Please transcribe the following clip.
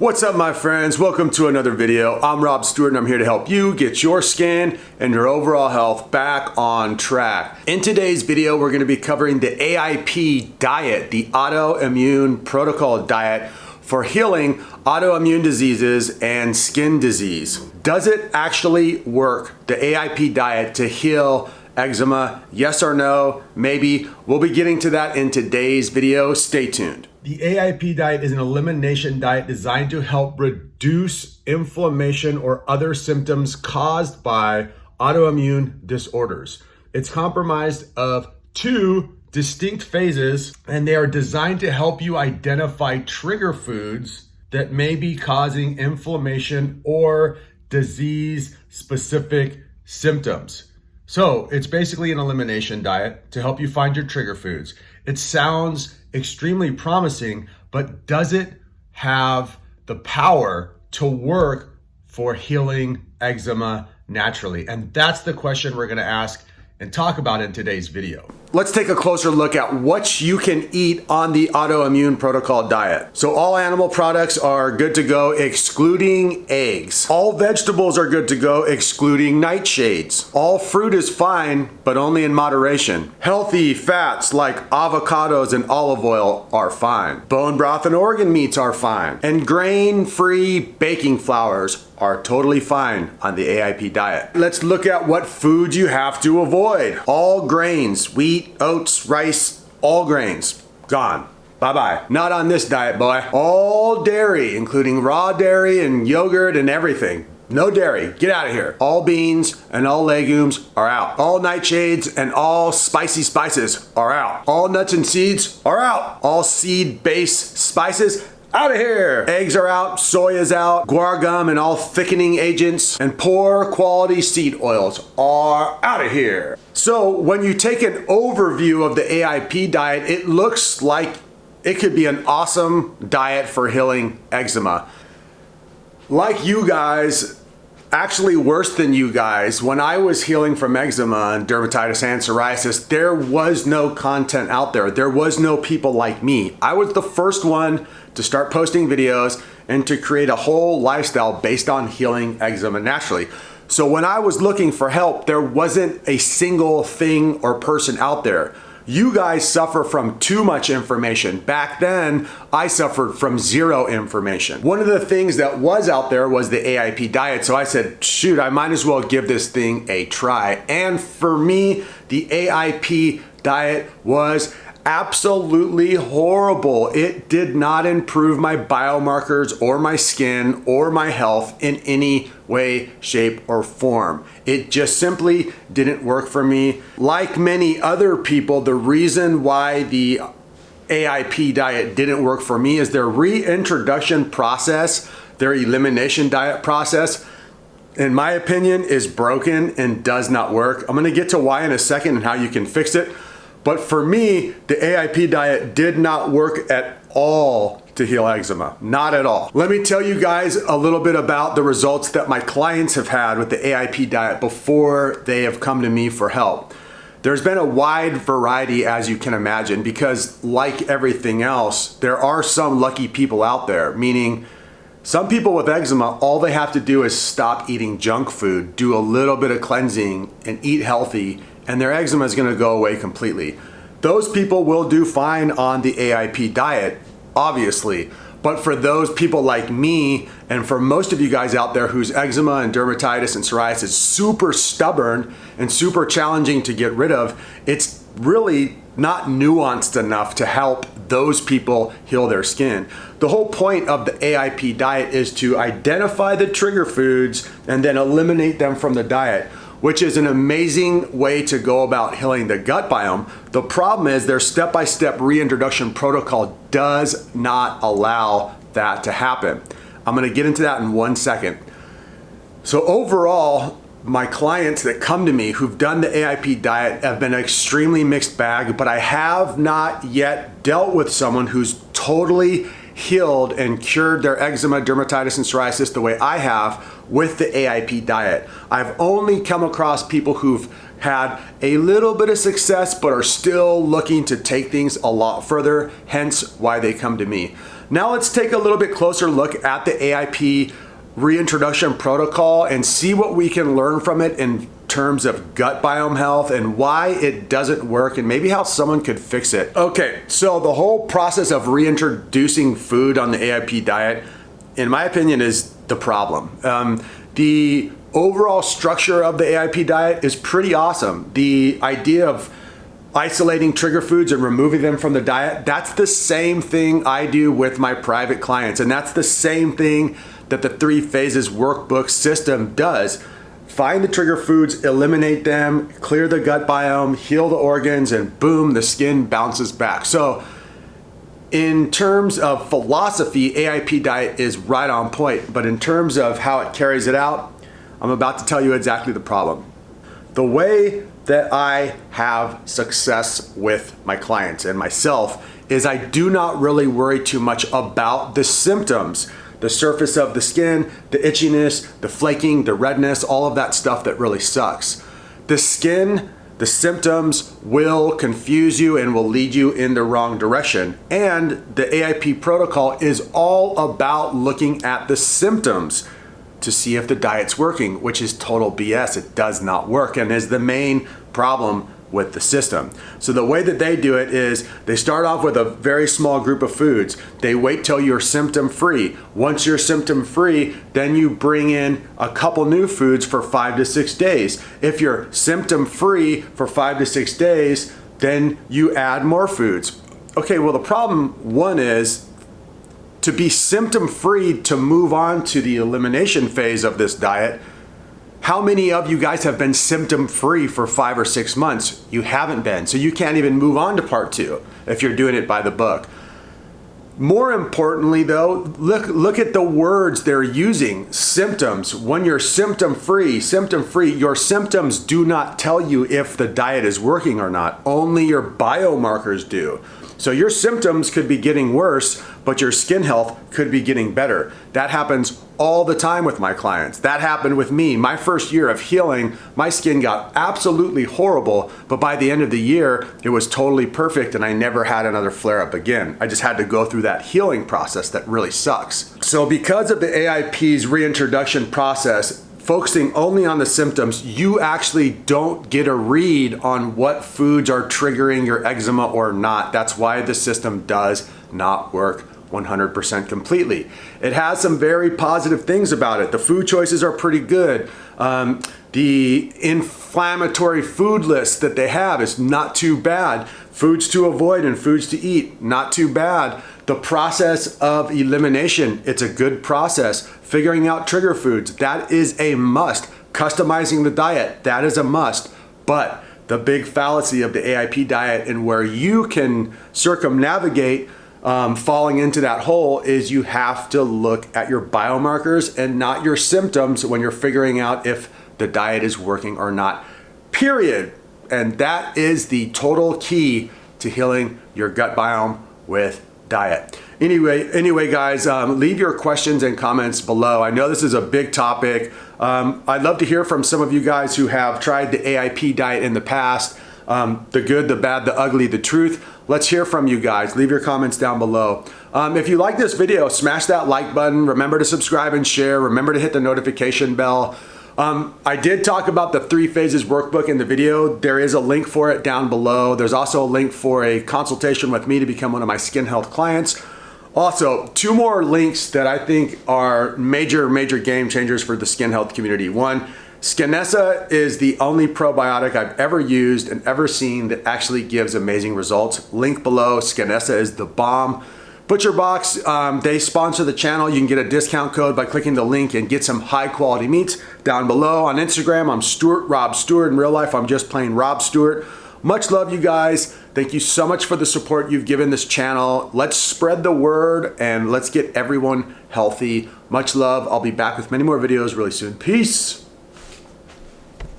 What's up, my friends? Welcome to another video. I'm Rob Stewart and I'm here to help you get your skin and your overall health back on track. In today's video, we're going to be covering the AIP diet, the autoimmune protocol diet for healing autoimmune diseases and skin disease. Does it actually work, the AIP diet, to heal eczema? Yes or no? Maybe. We'll be getting to that in today's video. Stay tuned. The AIP diet is an elimination diet designed to help reduce inflammation or other symptoms caused by autoimmune disorders. It's comprised of two distinct phases, and they are designed to help you identify trigger foods that may be causing inflammation or disease-specific symptoms. So it's basically an elimination diet to help you find your trigger foods. It sounds extremely promising, but does it have the power to work for healing eczema naturally? And that's the question we're gonna ask and talk about in today's video. Let's take a closer look at what you can eat on the autoimmune protocol diet. So all animal products are good to go, excluding eggs. All vegetables are good to go, excluding nightshades. All fruit is fine, but only in moderation. Healthy fats like avocados and olive oil are fine. Bone broth and organ meats are fine. And grain-free baking flours are totally fine on the AIP diet. Let's look at what foods you have to avoid. All grains, wheat, oats, rice, all grains, gone. Bye-bye. Not on this diet, boy. All dairy, including raw dairy and yogurt and everything. No dairy, get out of here. All beans and all legumes are out. All nightshades and all spicy spices are out. All nuts and seeds are out. All seed-based spices, out of here. Eggs are out, soy is out, guar gum and all thickening agents, and poor quality seed oils are out of here. So when you take an overview of the AIP diet, it looks like it could be an awesome diet for healing eczema. Like you guys, actually worse than you guys, when I was healing from eczema and dermatitis and psoriasis, there was no content out there. There was no people like me. I was the first one to start posting videos and to create a whole lifestyle based on healing eczema naturally. So when I was looking for help, there wasn't a single thing or person out there. You guys suffer from too much information. Back then, I suffered from zero information. One of the things that was out there was the AIP diet. So I said, shoot, I might as well give this thing a try. And for me, the AIP diet was absolutely horrible. It did not improve my biomarkers or my skin or my health in any way, shape, or form. It just simply didn't work for me. Like many other people, the reason why the AIP diet didn't work for me is their reintroduction process, their elimination diet process, in my opinion, is broken and does not work. I'm gonna get to why in a second and how you can fix it. But for me, the AIP diet did not work at all to heal eczema, not at all. Let me tell you guys a little bit about the results that my clients have had with the AIP diet before they have come to me for help. There's been a wide variety, as you can imagine, because like everything else, there are some lucky people out there, meaning some people with eczema, all they have to do is stop eating junk food, do a little bit of cleansing, and eat healthy, and their eczema is gonna go away completely. Those people will do fine on the AIP diet, obviously. But for those people like me, and for most of you guys out there whose eczema and dermatitis and psoriasis is super stubborn and super challenging to get rid of, it's really not nuanced enough to help those people heal their skin. The whole point of the AIP diet is to identify the trigger foods and then eliminate them from the diet, which is an amazing way to go about healing the gut biome. The problem is their step-by-step reintroduction protocol does not allow that to happen. I'm gonna get into that in 1 second. So overall, my clients that come to me who've done the AIP diet have been an extremely mixed bag, but I have not yet dealt with someone who's totally healed and cured their eczema, dermatitis, and psoriasis the way I have with the AIP diet. I've only come across people who've had a little bit of success but are still looking to take things a lot further, hence why they come to me. now let's take a little bit closer look at the AIP reintroduction protocol and see what we can learn from it in terms of gut biome health and why it doesn't work and maybe how someone could fix it. Okay, so the whole process of reintroducing food on the AIP diet, in my opinion, is the problem. The overall structure of the AIP diet is pretty awesome. The idea of isolating trigger foods and removing them from the diet, that's the same thing I do with my private clients. And that's the same thing that the 3 Phases Workbook system does. Find the trigger foods, eliminate them, clear the gut biome, heal the organs, and boom, the skin bounces back. So in terms of philosophy, AIP diet is right on point, but in terms of how it carries it out, I'm about to tell you exactly the problem. The way that I have success with my clients and myself is I do not really worry too much about the symptoms, the surface of the skin, the itchiness, the flaking, the redness, all of that stuff that really sucks. The skin, the symptoms will confuse you and will lead you in the wrong direction. And the AIP protocol is all about looking at the symptoms to see if the diet's working, which is total BS. It does not work and is the main problem with the system. So the way that they do it is they start off with a very small group of foods. They wait till you're symptom free. Once you're symptom free, then you bring in a couple new foods for 5 to 6 days. If you're symptom free for 5 to 6 days, then you add more foods. Okay, well the problem one is to be symptom free to move on to the elimination phase of this diet. How many of you guys have been symptom free for 5 or 6 months? You haven't been, so you can't even move on to part 2 if you're doing it by the book. More importantly though, look at the words they're using. Symptoms. When you're symptom free, your symptoms do not tell you if the diet is working or not. Only your biomarkers do. So your symptoms could be getting worse, but your skin health could be getting better. That happens all the time with my clients. That happened with me. My first year of healing, my skin got absolutely horrible, but by the end of the year, it was totally perfect and I never had another flare-up again. I just had to go through that healing process that really sucks. So because of the AIP's reintroduction process, focusing only on the symptoms, you actually don't get a read on what foods are triggering your eczema or not. That's why the system does not work 100% completely. It has some very positive things about it. The food choices are pretty good. The inflammatory food list that they have is not too bad. Foods to avoid and foods to eat, not too bad. The process of elimination, it's a good process. Figuring out trigger foods, that is a must. Customizing the diet, that is a must. But the big fallacy of the AIP diet and where you can circumnavigate falling into that hole is you have to look at your biomarkers and not your symptoms when you're figuring out if the diet is working or not, period. And that is the total key to healing your gut biome with diet. Anyway, guys, leave your questions and comments below. I know this is a big topic. I'd love to hear from some of you guys who have tried the AIP diet in the past, the good, the bad, the ugly, the truth. Let's hear from you guys. Leave your comments down below. If you like this video, smash that like button. Remember to subscribe and share. Remember to hit the notification bell. I did talk about the 3 Phases Workbook in the video. There is a link for it down below. There's also a link for a consultation with me to become one of my skin health clients. Also, 2 more links that I think are major game changers for the skin health community. One, Eczema is the only probiotic I've ever used and ever seen that actually gives amazing results. Link below. Eczema is the bomb. ButcherBox, they sponsor the channel. You can get a discount code by clicking the link and get some high quality meats down below. On Instagram, I'm Stuart, Rob Stewart. In real life, I'm just plain Rob Stewart. Much love, you guys. Thank you so much for the support you've given this channel. Let's spread the word and let's get everyone healthy. Much love. I'll be back with many more videos really soon. Peace.